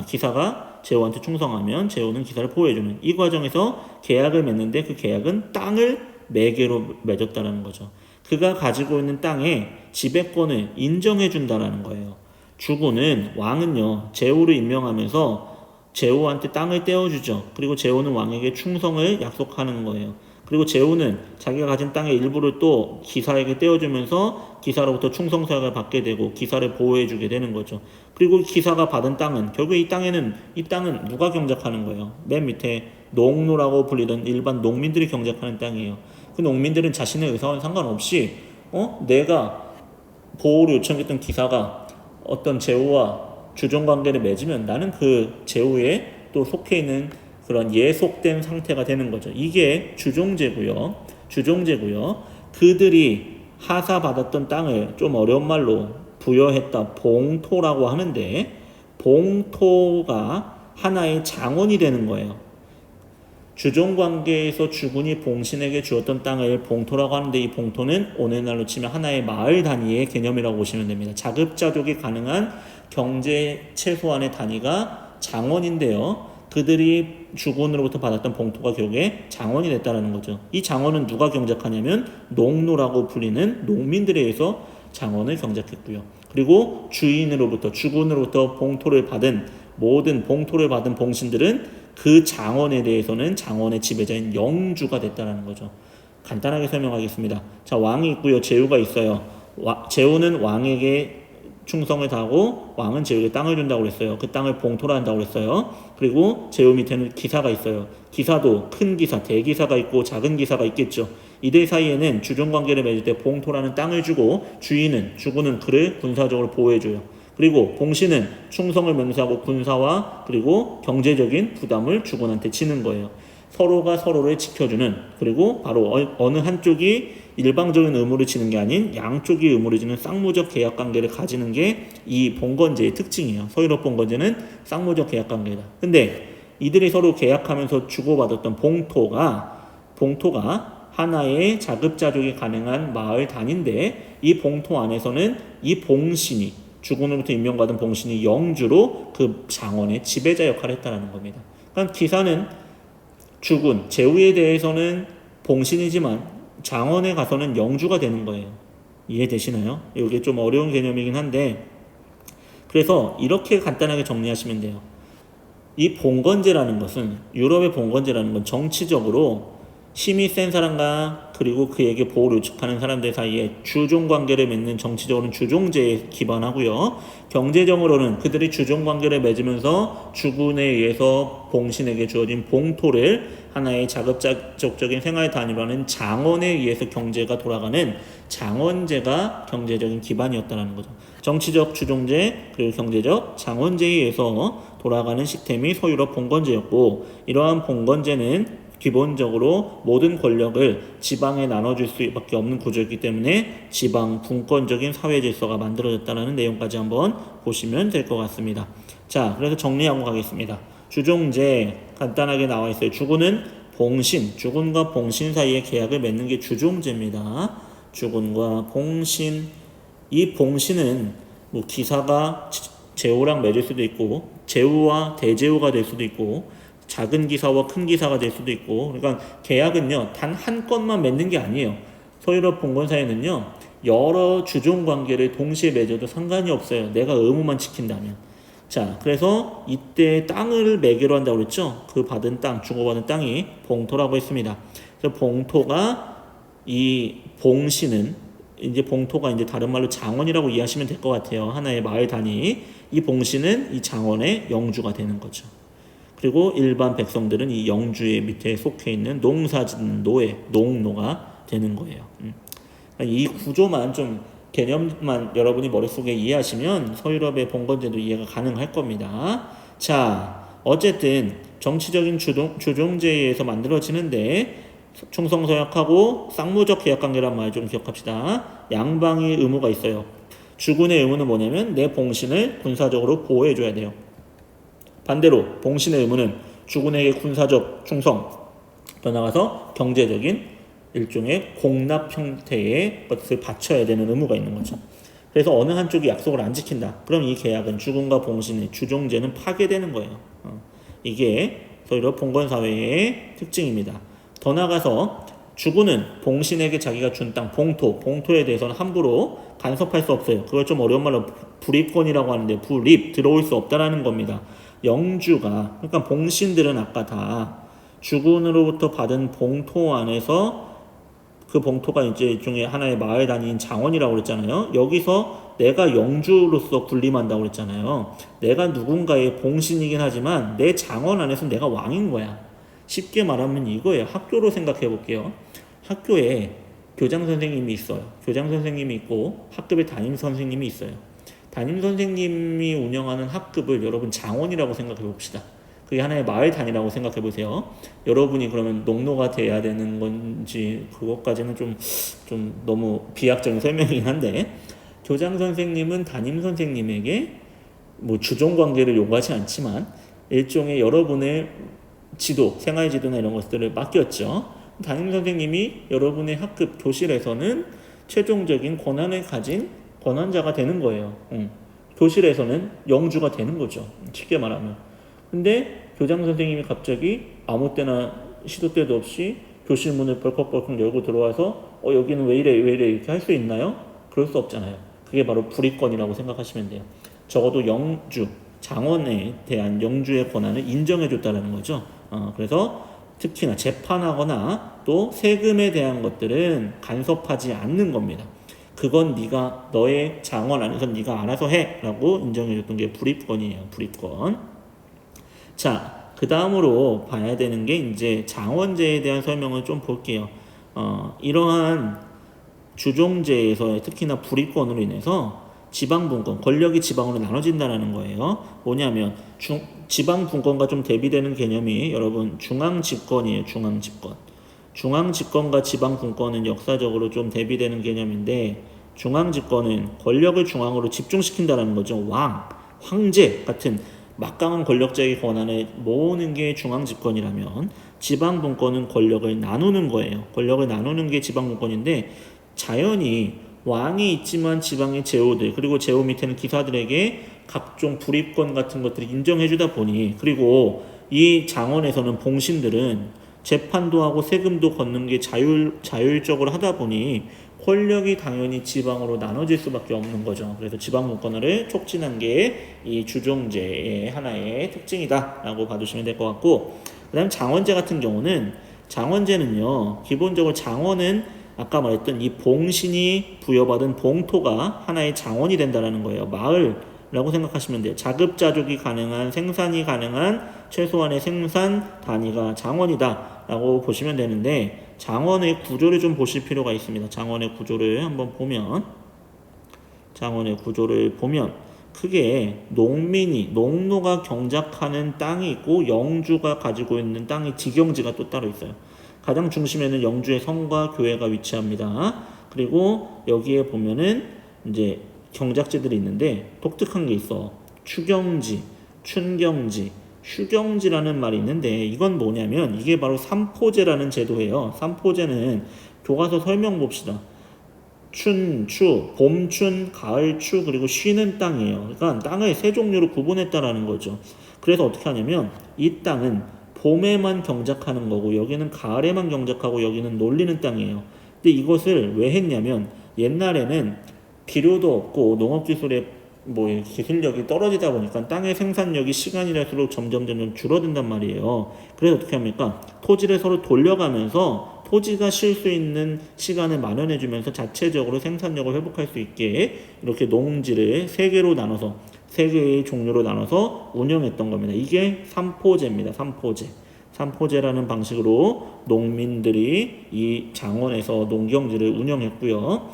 기사가 제후한테 충성하면 제후는 기사를 보호해주는, 이 과정에서 계약을 맺는데 그 계약은 땅을 매개로 맺었다라는 거죠. 그가 가지고 있는 땅에 지배권을 인정해 준다라는 거예요. 주군은 왕은요 제후를 임명하면서 제후한테 땅을 떼어주죠. 그리고 제후는 왕에게 충성을 약속하는 거예요. 그리고 제후는 자기가 가진 땅의 일부를 또 기사에게 떼어주면서 기사로부터 충성서약을 받게 되고 기사를 보호해주게 되는 거죠. 그리고 기사가 받은 땅은 결국 이 땅은 누가 경작하는 거예요? 맨 밑에 농노라고 불리던 일반 농민들이 경작하는 땅이에요. 그 농민들은 자신의 의사와는 상관없이 내가 보호를 요청했던 기사가 어떤 제후와 주종 관계를 맺으면 나는 그 제후에 또 속해 있는 그런 예속된 상태가 되는 거죠. 이게 주종제고요. 그들이 하사받았던 땅을 좀 어려운 말로 부여했다 봉토라고 하는데 봉토가 하나의 장원이 되는 거예요. 주종관계에서 주군이 봉신에게 주었던 땅을 봉토라고 하는데 이 봉토는 오늘날로 치면 하나의 마을 단위의 개념이라고 보시면 됩니다. 자급자족이 가능한 경제 최소한의 단위가 장원인데요. 그들이 주군으로부터 받았던 봉토가 결국에 장원이 됐다는 거죠. 이 장원은 누가 경작하냐면 농노라고 불리는 농민들에 의해서 장원을 경작했고요. 그리고 주군으로부터 봉토를 받은 모든 봉토를 받은 봉신들은 그 장원에 대해서는 장원의 지배자인 영주가 됐다는 거죠. 간단하게 설명하겠습니다. 자, 왕이 있고요. 제후가 있어요. 제후는 왕에게 충성을 다하고 왕은 제후에게 땅을 준다고 그랬어요. 그 땅을 봉토라 한다고 그랬어요. 그리고 제후 밑에는 기사가 있어요. 기사도 큰 기사, 대기사가 있고 작은 기사가 있겠죠. 이들 사이에는 주종관계를 맺을 때 봉토라는 땅을 주고 주군은 그를 군사적으로 보호해줘요. 그리고 봉신은 충성을 맹세하고 군사와 그리고 경제적인 부담을 주군한테 지는 거예요. 서로가 서로를 지켜주는, 그리고 바로 어느 한쪽이 일방적인 의무를 지는 게 아닌 양쪽이 의무를 지는 쌍무적 계약관계를 가지는 게 이 봉건제의 특징이에요. 서유럽 봉건제는 쌍무적 계약관계다. 근데 이들이 서로 계약하면서 주고받았던 봉토가 하나의 자급자족이 가능한 마을 단인데 이 봉토 안에서는 이 봉신이 주군으로부터 임명받은 봉신이 영주로 그 장원의 지배자 역할을 했다는 겁니다. 그러니까 기사는 제후에 대해서는 봉신이지만 장원에 가서는 영주가 되는 거예요. 이해되시나요? 이게 좀 어려운 개념이긴 한데 그래서 이렇게 간단하게 정리하시면 돼요. 이 봉건제라는 것은 유럽의 봉건제라는 건 정치적으로 힘이 센 사람과 그리고 그에게 보호를 요청하는 사람들 사이에 주종관계를 맺는 정치적으로는 주종제에 기반하고요. 경제적으로는 그들이 주종관계를 맺으면서 주군에 의해서 봉신에게 주어진 봉토를 하나의 자급자족적인 생활 단위로 하는 장원에 의해서 경제가 돌아가는 장원제가 경제적인 기반이었다는 거죠. 정치적 주종제 그리고 경제적 장원제에 의해서 돌아가는 시스템이 서유럽 봉건제였고 이러한 봉건제는 기본적으로 모든 권력을 지방에 나눠줄 수밖에 없는 구조였기 때문에 지방 분권적인 사회 질서가 만들어졌다는 내용까지 한번 보시면 될 것 같습니다. 자, 그래서 정리하고 가겠습니다. 주종제 간단하게 나와 있어요. 주군은 주군과 봉신 사이의 계약을 맺는 게 주종제입니다. 주군과 봉신, 이 봉신은 기사가 제후랑 맺을 수도 있고 제후와 대제후가 될 수도 있고 작은 기사와 큰 기사가 될 수도 있고 그러니까 계약은요 단 한 건만 맺는 게 아니에요. 서유럽 봉건사에는요 여러 주종 관계를 동시에 맺어도 상관이 없어요. 내가 의무만 지킨다면. 자, 그래서 이때 땅을 매개로 한다고 그랬죠. 그 주고받은 땅이 봉토라고 했습니다. 그래서 봉토가 이 봉신은 봉토가 다른 말로 장원이라고 이해하시면 될 것 같아요. 하나의 마을 단위. 이 봉신은 이 장원의 영주가 되는 거죠. 그리고 일반 백성들은 이 영주의 밑에 속해 있는 농사짓는 농노가 되는 거예요. 이 구조만 좀 개념만 여러분이 머릿속에 이해하시면 서유럽의 봉건제도 이해가 가능할 겁니다. 자, 어쨌든 정치적인 주종제에 의해서 만들어지는데 충성서약하고 쌍무적 계약관계란 말 좀 기억합시다. 양방의 의무가 있어요. 주군의 의무는 뭐냐면 내 봉신을 군사적으로 보호해줘야 돼요. 반대로 봉신의 의무는 주군에게 군사적 충성, 더 나아가서 경제적인 일종의 공납 형태의 것을 바쳐야 되는 의무가 있는 거죠. 그래서 어느 한쪽이 약속을 안 지킨다. 그럼 이 계약은 주군과 봉신의 주종제는 파괴되는 거예요. 이게 서유럽 봉건사회의 특징입니다. 더 나아가서 주군은 봉신에게 자기가 준 땅, 봉토에 대해서는 함부로 간섭할 수 없어요. 그걸 좀 어려운 말로 불입권이라고 하는데 불입, 들어올 수 없다라는 겁니다. 영주가, 그러니까 봉신들은 아까 다 주군으로부터 받은 봉토 안에서 그 봉토가 이제 일종의 하나의 마을 단위인 장원이라고 그랬잖아요. 여기서 내가 영주로서 군림한다고 그랬잖아요. 내가 누군가의 봉신이긴 하지만 내 장원 안에서 내가 왕인 거야. 쉽게 말하면 이거예요. 학교로 생각해 볼게요. 학교에 교장 선생님이 있어요. 교장 선생님이 있고 학급에 담임 선생님이 있어요. 담임 선생님이 운영하는 학급을 여러분 장원이라고 생각해 봅시다. 그게 하나의 마을 단위라고 생각해 보세요. 여러분이 그러면 농노가 돼야 되는 건지 그것까지는 좀 너무 비약적인 설명이긴 한데, 교장 선생님은 담임 선생님에게 뭐 주종 관계를 요구하지 않지만 일종의 여러분의 지도, 생활 지도나 이런 것들을 맡겼죠. 담임 선생님이 여러분의 학급 교실에서는 최종적인 권한을 가진 권한자가 되는 거예요. 교실에서는 영주가 되는 거죠. 쉽게 말하면. 근데 교장 선생님이 갑자기 아무 때나 시도 때도 없이 교실 문을 벌컥벌컥 열고 들어와서 여기는 왜 이래 이렇게 할 수 있나요? 그럴 수 없잖아요. 그게 바로 불이권이라고 생각하시면 돼요. 적어도 영주, 장원에 대한 영주의 권한을 인정해줬다는 거죠. 그래서 특히나 재판하거나 또 세금에 대한 것들은 간섭하지 않는 겁니다. 그건 네가 너의 장원 안에서 네가 알아서 해라고 인정해줬던 게 불입권이에요. 불입권. 자, 그 다음으로 봐야 되는 게 이제 장원제에 대한 설명을 좀 볼게요. 이러한 주종제에서 특히나 불입권으로 인해서 지방분권, 권력이 지방으로 나눠진다는 거예요. 뭐냐면 지방분권과 좀 대비되는 개념이 여러분 중앙집권이에요. 중앙집권. 중앙집권과 지방분권은 역사적으로 좀 대비되는 개념인데, 중앙집권은 권력을 중앙으로 집중시킨다는 거죠. 황제 같은 막강한 권력자의 권한을 모으는 게 중앙집권이라면, 지방분권은 권력을 나누는 거예요. 권력을 나누는 게 지방분권인데, 자연히 왕이 있지만 지방의 제후들, 그리고 제후 밑에는 기사들에게 각종 불입권 같은 것들을 인정해주다 보니, 그리고 이 장원에서는 봉신들은 재판도 하고 세금도 걷는 게 자율적으로 하다 보니 권력이 당연히 지방으로 나눠질 수밖에 없는 거죠. 그래서 지방분권을 촉진한 게 이 주종제의 하나의 특징이다라고 봐주시면 될 것 같고, 그 다음 장원제 같은 경우는, 장원제는요 기본적으로 장원은 아까 말했던 이 봉신이 부여받은 봉토가 하나의 장원이 된다는 거예요. 마을라고 생각하시면 돼요. 자급자족이 가능한, 생산이 가능한 최소한의 생산 단위가 장원이다 라고 보시면 되는데, 장원의 구조를 좀 보실 필요가 있습니다. 장원의 구조를 한번 보면, 크게 농노가 경작하는 땅이 있고 영주가 가지고 있는 땅이 지경지가 또 따로 있어요. 가장 중심에는 영주의 성과 교회가 위치합니다. 그리고 여기에 보면은 이제 경작지들이 있는데 독특한 게 있어. 추경지, 춘경지, 휴경지라는 말이 있는데, 이건 뭐냐면 이게 바로 삼포제라는 제도예요. 삼포제는 교과서 설명 봅시다. 춘추, 봄춘, 가을추, 그리고 쉬는 땅이에요. 그러니까 땅을 세 종류로 구분했다라는 거죠. 그래서 어떻게 하냐면 이 땅은 봄에만 경작하는 거고, 여기는 가을에만 경작하고, 여기는 놀리는 땅이에요. 근데 이것을 왜 했냐면, 옛날에는 비료도 없고 농업기술의 기술력이 떨어지다 보니까 땅의 생산력이 시간이 갈수록 점점 줄어든단 말이에요. 그래서 어떻게 합니까? 토지를 서로 돌려가면서 토지가 쉴 수 있는 시간을 마련해 주면서 자체적으로 생산력을 회복할 수 있게 이렇게 농지를 세 개의 종류로 나눠서 운영했던 겁니다. 이게 삼포제입니다. 삼포제라는 방식으로 농민들이 이 장원에서 농경지를 운영했고요.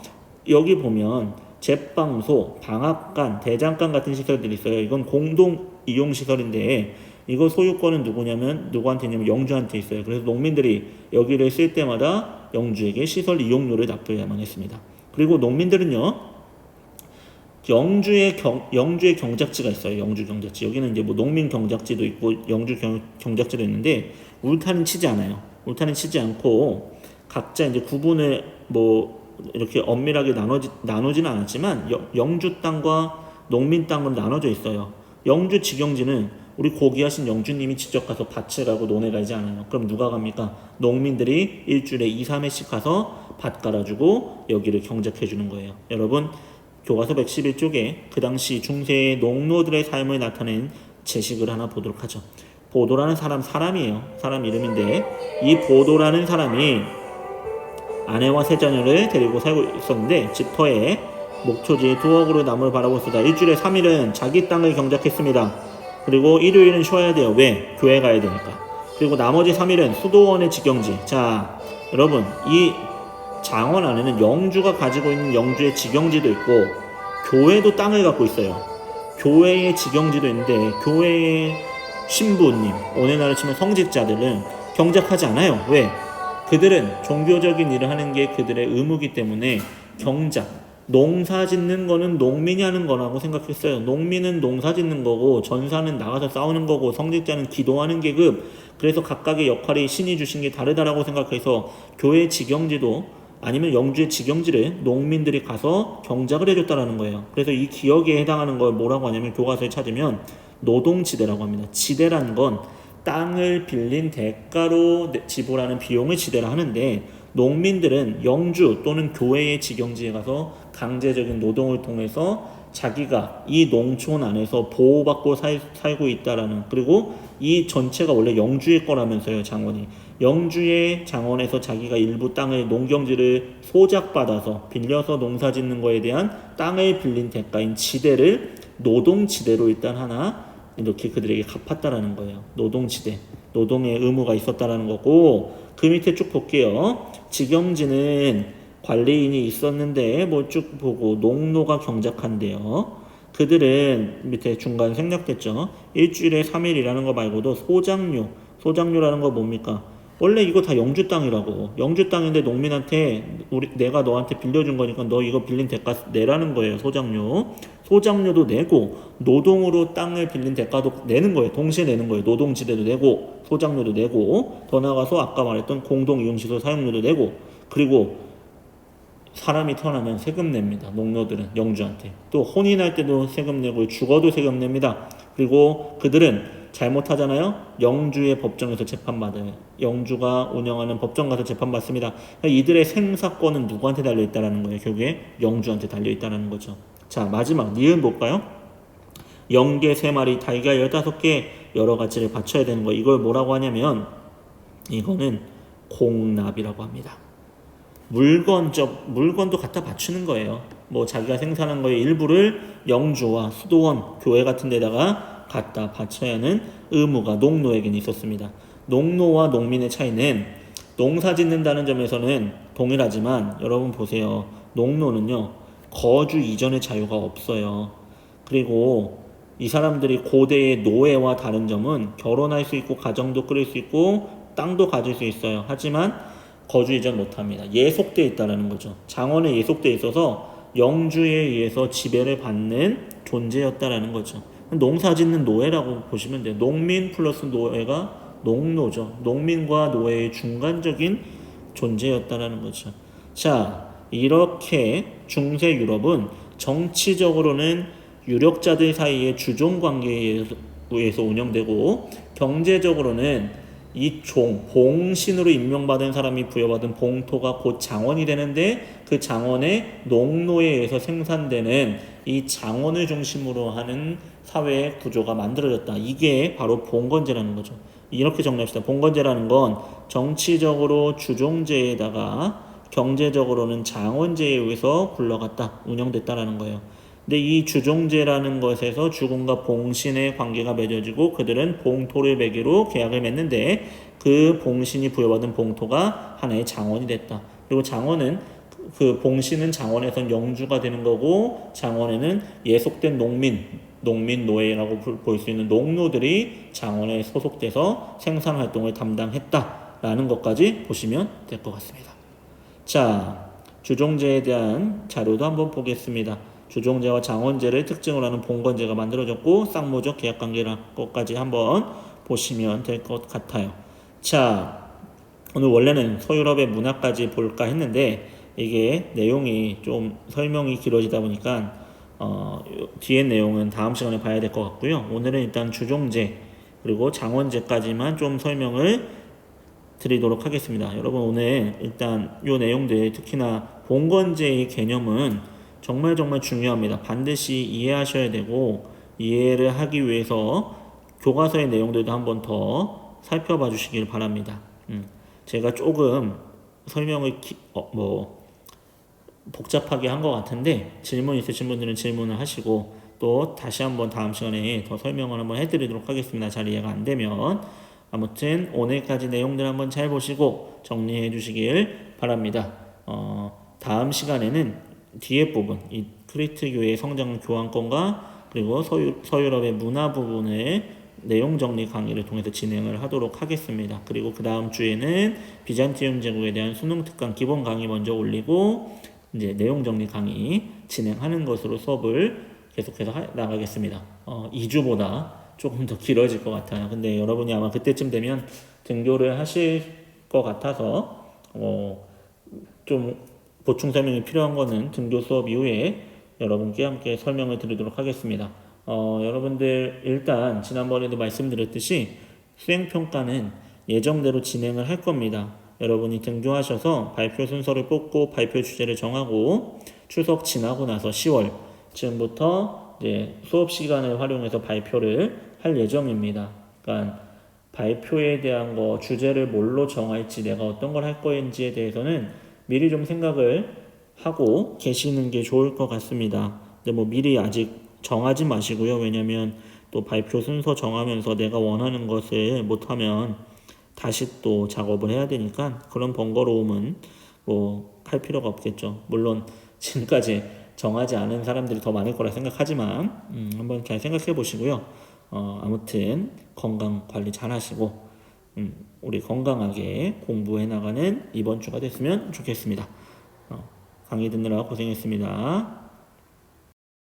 여기 보면 제빵소, 방앗간, 대장간 같은 시설들이 있어요. 이건 공동 이용 시설인데, 이거 소유권은 누구한테 있냐면 영주한테 있어요. 그래서 농민들이 여기를 쓸 때마다 영주에게 시설 이용료를 납부해야만 했습니다. 그리고 농민들은요, 영주의 경작지가 있어요. 영주 경작지. 여기는 이제 농민 경작지도 있고 영주 경작지도 있는데, 울타리는 치지 않아요. 울타리는 치지 않고 각자 이제 구분을 이렇게 엄밀하게 나누지는 않았지만 영주 땅과 농민 땅으로 나눠져 있어요. 영주 지경지는 우리 고귀하신 영주님이 직접 가서 밭을 가고 논에 가지 않아요. 그럼 누가 갑니까? 농민들이 일주일에 2, 3회씩 가서 밭 갈아주고 여기를 경작해 주는 거예요. 여러분, 교과서 111쪽에 그 당시 중세의 농노들의 삶을 나타낸 제식을 하나 보도록 하죠. 보도라는 사람이에요. 사람 이름인데, 이 보도라는 사람이 아내와 세 자녀를 데리고 살고 있었는데 집터에 목초지 두억으로 나무를 바라고 있었다. 일주일에 3일은 자기 땅을 경작했습니다. 그리고 일요일은 쉬어야 돼요. 왜? 교회 가야 되니까. 그리고 나머지 3일은 수도원의 직영지. 자, 여러분, 이 장원 안에는 영주가 가지고 있는 영주의 직영지도 있고 교회도 땅을 갖고 있어요. 교회의 직영지도 있는데 교회의 신부님, 오늘날로 치면 성직자들은 경작하지 않아요. 왜? 그들은 종교적인 일을 하는 게 그들의 의무이기 때문에 경작, 농사 짓는 거는 농민이 하는 거라고 생각했어요. 농민은 농사 짓는 거고 전사는 나가서 싸우는 거고 성직자는 기도하는 계급, 그래서 각각의 역할이 신이 주신 게 다르다라고 생각해서 교회 직영지도 아니면 영주의 직영지를 농민들이 가서 경작을 해줬다라는 거예요. 그래서 이 기역에 해당하는 걸 뭐라고 하냐면 교과서에 찾으면 노동지대라고 합니다. 지대라는 건 땅을 빌린 대가로 지불하는 비용을 지대라 하는데, 농민들은 영주 또는 교회의 직영지에 가서 강제적인 노동을 통해서 자기가 이 농촌 안에서 보호받고 살고 있다라는, 그리고 이 전체가 원래 영주의 거라면서요. 장원이 영주의 장원에서 자기가 일부 땅을 농경지를 소작받아서 빌려서 농사 짓는 거에 대한 땅을 빌린 대가인 지대를 노동지대로 일단 하나 이렇게 그들에게 갚았다라는 거예요. 노동지대, 노동의 의무가 있었다라는 거고, 그 밑에 쭉 볼게요. 직영지는 관리인이 있었는데 뭐 쭉 보고 농노가 경작한대요. 그들은 밑에 중간 생략됐죠. 일주일에 3일이라는 거 말고도 소작료라는 거 뭡니까? 원래 이거 다 영주 땅이라고. 영주 땅인데 농민한테 내가 너한테 빌려준 거니까 너 이거 빌린 대가 내라는 거예요. 소작료도 내고 노동으로 땅을 빌린 대가도 내는 거예요. 동시에 내는 거예요. 노동지대도 내고 소작료도 내고, 더 나아가서 아까 말했던 공동이용시설 사용료도 내고, 그리고 사람이 태어나면 세금 냅니다. 농노들은 영주한테. 또 혼인할 때도 세금 내고 죽어도 세금 냅니다. 그리고 그들은 잘못하잖아요. 영주의 법정에서 재판받아요. 영주가 운영하는 법정 가서 재판받습니다. 이들의 생사권은 누구한테 달려있다는 거예요. 결국에 영주한테 달려있다는 거죠. 자, 마지막 니은 볼까요? 영계 3마리, 달걀 15개, 여러 가지를 바쳐야 되는 거예요. 이걸 뭐라고 하냐면 이거는 공납이라고 합니다. 물건도 갖다 바치는 거예요. 뭐 자기가 생산한 거의 일부를 영주와 수도원, 교회 같은 데다가 갖다 바쳐야 하는 의무가 농노에게는 있었습니다. 농노와 농민의 차이는 농사 짓는다는 점에서는 동일하지만, 여러분 보세요. 농노는요, 거주 이전의 자유가 없어요. 그리고 이 사람들이 고대의 노예와 다른 점은 결혼할 수 있고 가정도 꾸릴 수 있고 땅도 가질 수 있어요. 하지만 거주 이전 못합니다. 예속되어 있다는 거죠. 장원에 예속되어 있어서 영주에 의해서 지배를 받는 존재였다라는 거죠. 농사 짓는 노예라고 보시면 돼요. 농민 플러스 노예가 농노죠. 농민과 노예의 중간적인 존재였다라는 거죠. 자, 이렇게 중세 유럽은 정치적으로는 유력자들 사이의 주종 관계에 의해서 운영되고, 경제적으로는 이 봉신으로 임명받은 사람이 부여받은 봉토가 곧 장원이 되는데, 그 장원의 농노에 의해서 생산되는 이 장원을 중심으로 하는 사회의 구조가 만들어졌다. 이게 바로 봉건제라는 거죠. 이렇게 정리합시다. 봉건제라는 건 정치적으로 주종제에다가 경제적으로는 장원제에 의해서 굴러갔다, 운영됐다라는 거예요. 근데 이 주종제라는 것에서 주군과 봉신의 관계가 맺어지고 그들은 봉토를 매기로 계약을 맺는데, 그 봉신이 부여받은 봉토가 하나의 장원이 됐다. 그리고 장원은, 그 봉신은 장원에선 영주가 되는 거고, 장원에는 예속된 농민 노예라고 볼 수 있는 농노들이 장원에 소속돼서 생산활동을 담당했다라는 것까지 보시면 될 것 같습니다. 자, 주종제에 대한 자료도 한번 보겠습니다. 주종제와 장원제를 특징으로 하는 봉건제가 만들어졌고, 쌍무적 계약관계라는 것까지 한번 보시면 될 것 같아요. 자, 오늘 원래는 서유럽의 문화까지 볼까 했는데 이게 내용이 좀 설명이 길어지다 보니까 뒤에 내용은 다음 시간에 봐야 될 것 같고요. 오늘은 일단 주종제 그리고 장원제까지만 좀 설명을 드리도록 하겠습니다. 여러분 오늘 일단 이 내용들 특히나 봉건제의 개념은 정말 중요합니다. 반드시 이해하셔야 되고 이해를 하기 위해서 교과서의 내용들도 한번 더 살펴봐 주시길 바랍니다. 제가 조금 설명을 복잡하게 한 것 같은데 질문 있으신 분들은 질문을 하시고 또 다시 한번 다음 시간에 더 설명을 한번 해드리도록 하겠습니다. 잘 이해가 안 되면 아무튼 오늘까지 내용들 한번 잘 보시고 정리해 주시길 바랍니다. 다음 시간에는 뒤에 부분 이 크리트교의 성장 교환권과 그리고 서유럽의 문화 부분을 내용 정리 강의를 통해서 진행을 하도록 하겠습니다. 그리고 그 다음 주에는 비잔티움 제국에 대한 수능 특강 기본 강의 먼저 올리고 이제 내용 정리 강의 진행하는 것으로 수업을 계속해서 나가겠습니다. 2주보다 조금 더 길어질 것 같아요. 근데 여러분이 아마 그때쯤 되면 등교를 하실 것 같아서 좀 보충 설명이 필요한 거는 등교 수업 이후에 여러분께 함께 설명을 드리도록 하겠습니다. 여러분들 일단 지난번에도 말씀드렸듯이 수행평가는 예정대로 진행을 할 겁니다. 여러분이 등교하셔서 발표 순서를 뽑고 발표 주제를 정하고 추석 지나고 나서 10월 즈음부터 이제 수업 시간을 활용해서 발표를 할 예정입니다. 그러니까 발표에 대한 거 주제를 뭘로 정할지 내가 어떤 걸 할 거인지에 대해서는 미리 좀 생각을 하고 계시는 게 좋을 것 같습니다. 근데 뭐 미리 아직 정하지 마시고요. 왜냐면 또 발표 순서 정하면서 내가 원하는 것을 못하면 다시 또 작업을 해야 되니까 그런 번거로움은 뭐 할 필요가 없겠죠. 물론 지금까지 정하지 않은 사람들이 더 많을 거라 생각하지만 한번 잘 생각해 보시고요. 아무튼 건강 관리 잘 하시고 우리 건강하게 공부해 나가는 이번 주가 됐으면 좋겠습니다. 강의 듣느라 고생했습니다.